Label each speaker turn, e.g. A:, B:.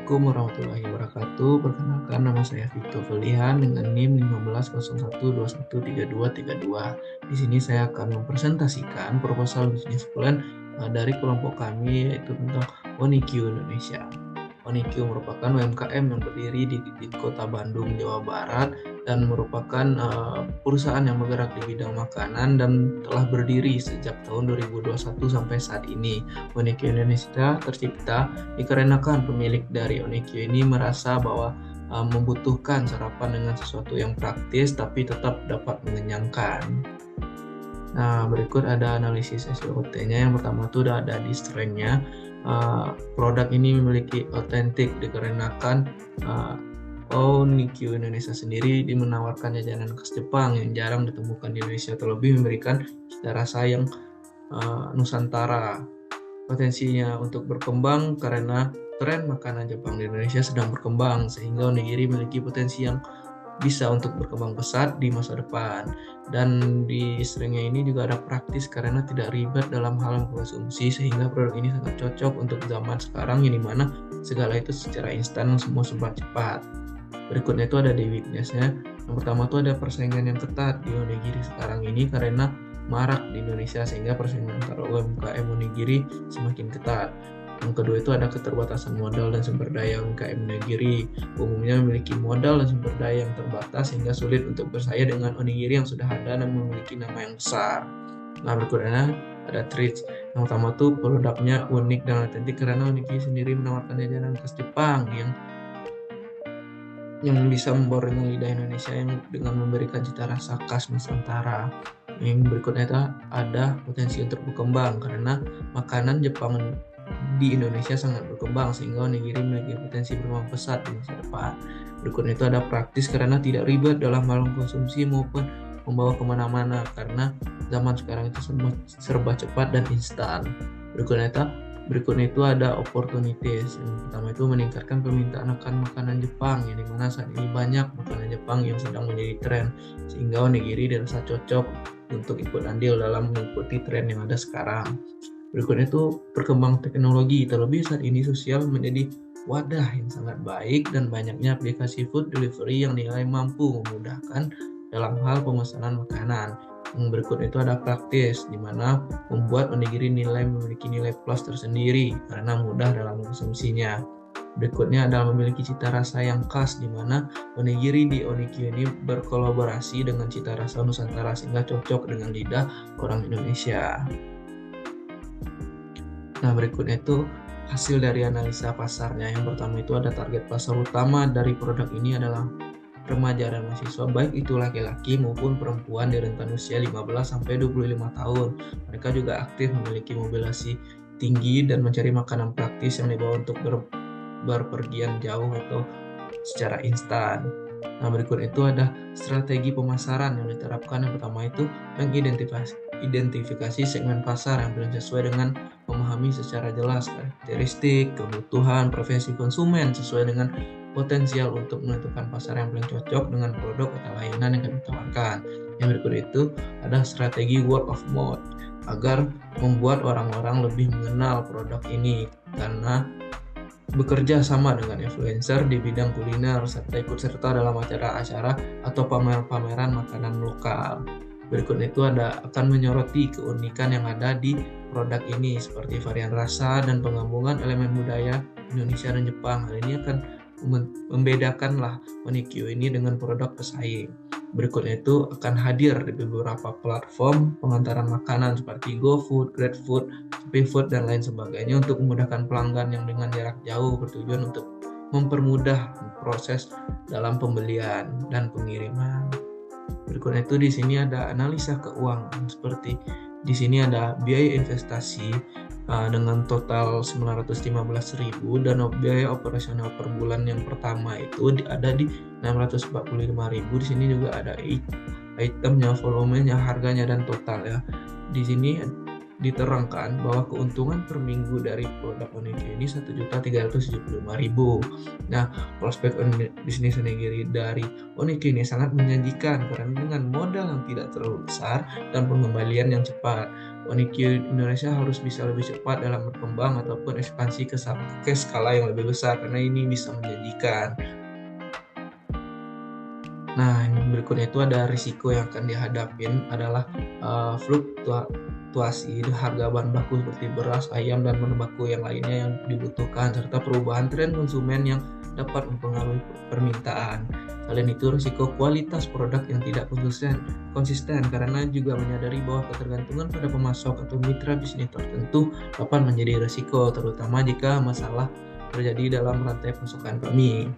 A: Assalamualaikum warahmatullahi wabarakatuh. Perkenalkan, nama saya Vito Felihan dengan NIM 1501213232. Di sini saya akan mempresentasikan proposal bisnis plan dari kelompok kami, yaitu tentang Onikyu Indonesia. Onikyu merupakan UMKM yang berdiri di Kota Bandung, Jawa Barat, dan merupakan perusahaan yang bergerak di bidang makanan dan telah berdiri sejak tahun 2021 sampai saat ini. Onikyu Indonesia tercipta dikarenakan pemilik dari Onikyu ini merasa bahwa membutuhkan sarapan dengan sesuatu yang praktis tapi tetap dapat mengenyangkan. Nah, berikut ada analisis SWOT-nya. Yang pertama itu udah ada di strength-nya. Produk ini memiliki otentik dikarenakan Onikyu Indonesia sendiri menawarkan jajanan khas Jepang yang jarang ditemukan di Indonesia, terlebih memberikan cita rasa yang Nusantara. Potensinya untuk berkembang karena tren makanan Jepang di Indonesia sedang berkembang, sehingga onigiri memiliki potensi yang bisa untuk berkembang pesat di masa depan. Dan di strength-nya ini juga ada praktis karena tidak ribet dalam hal konsumsi, sehingga produk ini sangat cocok untuk zaman sekarang yang dimana segala itu secara instan, semua serba cepat. Berikutnya itu ada di weakness-nya. Yang pertama itu ada persaingan yang ketat di onigiri sekarang ini karena marak di Indonesia, sehingga persaingan antara UMKM onigiri semakin ketat. Yang kedua itu ada keterbatasan modal dan sumber daya. UMKM onigiri umumnya memiliki modal dan sumber daya yang terbatas sehingga sulit untuk bersaing dengan onigiri yang sudah ada dan memiliki nama yang besar. Nah, berikutnya ada traits. Yang pertama tuh produknya unik dan otentik karena onigiri sendiri menawarkan jajanan khas Jepang yang bisa memborong lidah Indonesia yang dengan memberikan cita rasa khas Nusantara. Yang berikutnya itu ada potensi untuk berkembang karena makanan Jepang di Indonesia sangat berkembang, sehingga onigiri memiliki potensi berkembang pesat di masa depan. Berikutnya itu ada praktis karena tidak ribet dalam hal konsumsi maupun membawa kemana-mana karena zaman sekarang itu serba cepat dan instan. Berikutnya itu ada opportunities. Yang pertama itu meningkatkan permintaan akan makanan Jepang, yang dimana saat ini banyak makanan Jepang yang sedang menjadi tren, sehingga onigiri dirasa cocok untuk ikut andil dalam mengikuti tren yang ada sekarang. Berikutnya itu perkembangan teknologi, terlebih saat ini sosial menjadi wadah yang sangat baik dan banyaknya aplikasi food delivery yang dinilai mampu memudahkan dalam hal pemesanan makanan. Yang berikut itu ada praktis, di mana membuat onigiri memiliki nilai plus tersendiri karena mudah dalam konsumsinya. Berikutnya adalah memiliki cita rasa yang khas, di mana onigiri di Onikyu ini berkolaborasi dengan cita rasa Nusantara sehingga cocok dengan lidah orang Indonesia. Nah, berikutnya itu hasil dari analisa pasarnya. Yang pertama itu ada target pasar utama dari produk ini adalah remaja dan mahasiswa, baik itu laki-laki maupun perempuan di rentan usia 15-25 tahun. Mereka juga aktif, memiliki mobilisasi tinggi dan mencari makanan praktis yang dibawa untuk berpergian jauh atau secara instan. Nah, berikut itu ada strategi pemasaran yang diterapkan. Yang pertama itu mengidentifikasi segmen pasar yang paling sesuai dengan memahami secara jelas karakteristik, kebutuhan, preferensi konsumen sesuai dengan potensial untuk menentukan pasar yang paling cocok dengan produk atau layanan yang kami tawarkan. Yang berikut itu ada strategi word of mouth agar membuat orang-orang lebih mengenal produk ini karena bekerja sama dengan influencer di bidang kuliner serta ikut serta dalam acara-acara atau pameran-pameran makanan lokal. Berikutnya itu akan menyoroti keunikan yang ada di produk ini seperti varian rasa dan penggabungan elemen budaya Indonesia dan Jepang. Hal ini akan membedakanlah Onikyu ini dengan produk pesaing. Berikutnya itu akan hadir di beberapa platform pengantaran makanan seperti GoFood, GrabFood, ShopeeFood, dan lain sebagainya untuk memudahkan pelanggan yang dengan jarak jauh, bertujuan untuk mempermudah proses dalam pembelian dan pengiriman. Berikutnya itu di sini ada analisa keuangan, seperti di sini ada biaya investasi dengan total 915.000 dan biaya operasional per bulan yang pertama itu ada di 645.000. Di sini juga ada itemnya, volumenya, harganya, dan total ya. Di sini diterangkan bahwa keuntungan per minggu dari produk Onikyu ini 1.375.000. Nah, prospek bisnis onigiri dari Onikyu ini sangat menjanjikan karena dengan modal yang tidak terlalu besar dan pengembalian yang cepat. Onikyu Indonesia harus bisa lebih cepat dalam berkembang ataupun ekspansi ke skala yang lebih besar karena ini bisa menjanjikan. Nah, yang berikutnya itu ada risiko yang akan dihadapin adalah fluktuasi harga bahan baku seperti beras, ayam, dan bahan baku yang lainnya yang dibutuhkan, serta perubahan tren konsumen yang dapat mempengaruhi permintaan. Selain itu, risiko kualitas produk yang tidak konsisten karena juga menyadari bahwa ketergantungan pada pemasok atau mitra bisnis tertentu dapat menjadi risiko, terutama jika masalah terjadi dalam rantai pasokan kami.